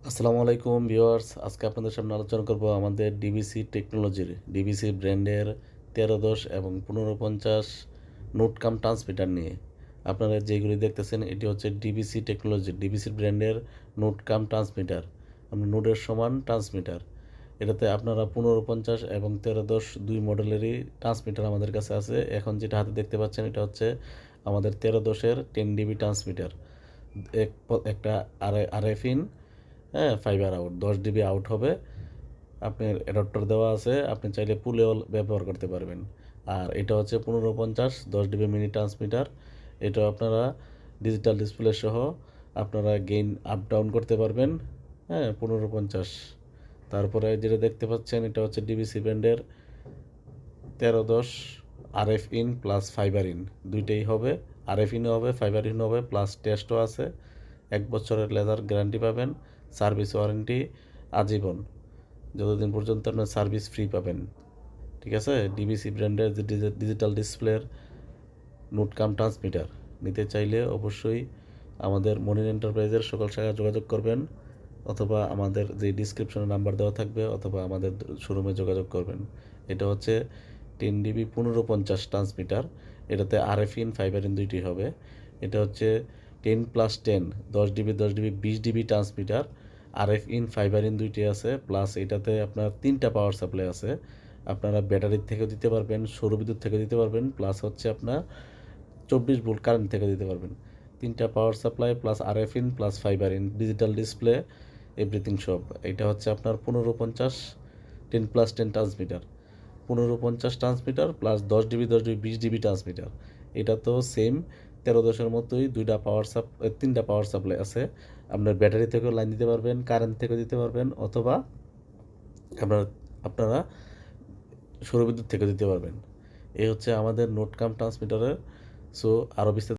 আসসালামু আলাইকুম ভিউয়ার্স, আজকে আপনাদের সামনে আলোচনা করব আমাদের ডিবিসি টেকনোলজির ডিবিসি ব্র্যান্ডের 1310 এবং 1550 নোট কাম ট্রান্সমিটার নিয়ে। আপনারা যেগুলি দেখতেছেন এটি হচ্ছে ডিবিসি টেকনোলজির ডিবিসি ব্র্যান্ডের নোট কাম ট্রান্সমিটার, আমরা নোটের সমান ট্রান্সমিটার। এটাতে আপনারা 1550 এবং 1310 দুই মডেলেরই ট্রান্সমিটার আমাদের কাছে আছে। এখন যেটা হাতে দেখতে পাচ্ছেন এটা হচ্ছে আমাদের 1310-এর 10 ডিবি ট্রান্সমিটার। একটা আরএফ ইন, হ্যাঁ, ফাইবার আউট 10 ডিবি আউট হবে। আপনার অ্যাডাপ্টার দেওয়া আছে, আপনি চাইলে পুলেও ব্যবহার করতে পারবেন। আর এটা হচ্ছে 1550 10 ডিবি মিনি ট্রান্সমিটার। এটা আপনারা ডিজিটাল ডিসপ্লে সহ আপনারা গেইন আপ ডাউন করতে পারবেন। হ্যাঁ, 1550। তারপরে যেটা দেখতে পাচ্ছেন এটা হচ্ছে ডিবিসি ব্র্যান্ডের 1310 RF in plus fibre in দুইটাই হবে। আরএফ ইনও হবে, ফাইবার ইনও হবে, প্লাস টেস্টও আছে। 1 বছরের লেদার গ্যারান্টি পাবেন, সার্ভিস ওয়ারেন্টি আজীবন, যতদিন পর্যন্ত আপনার সার্ভিস ফ্রি পাবেন। ঠিক আছে, ডিবিসি ব্র্যান্ডের যে ডিজিটাল ডিসপ্লের নোট কাম ট্রান্সমিটার নিতে চাইলে অবশ্যই আমাদের মনির এন্টারপ্রাইজের সকল শাখায় যোগাযোগ করবেন, অথবা আমাদের যে ডিসক্রিপশনে নাম্বার দেওয়া থাকবে, অথবা আমাদের শোরুমে যোগাযোগ করবেন। এটা হচ্ছে 10 ডিবি 1550 ট্রান্সমিটার। এটাতে আরএফ ইন ফাইবার ইন দুইটি হবে। এটা হচ্ছে 10+10 10 DB 10 DB 20 DB transmitter. RF in fibre in দুইটি আছে, প্লাস এটাতে আপনার 3টা পাওয়ার সাপ্লাই আছে। আপনারা ব্যাটারির থেকেও দিতে পারবেন, সৌরবিদ্যুৎ থেকে দিতে পারবেন, প্লাস হচ্ছে আপনার 24 ভোল্ট কারেন্ট থেকে দিতে পারবেন। 3টা power supply plus RF in plus fibre in digital display everything সব। এটা হচ্ছে আপনার 1550 10+10 transmitter. 1550 transmitter plus 10 DB 10 DB 20 DB transmitter. এটা তো সেম 1310-এর মতোই 3টা পাওয়ার সাপ্লাই আছে। আপনার ব্যাটারি থেকেও লাইন দিতে পারবেন, কারেন্ট থেকেও দিতে পারবেন, অথবা আপনার আপনারা সৌরবিদ্যুৎ থেকে দিতে পারবেন। এই হচ্ছে আমাদের নোট কাম ট্রান্সমিটারের। সো আরও বিস্তারিত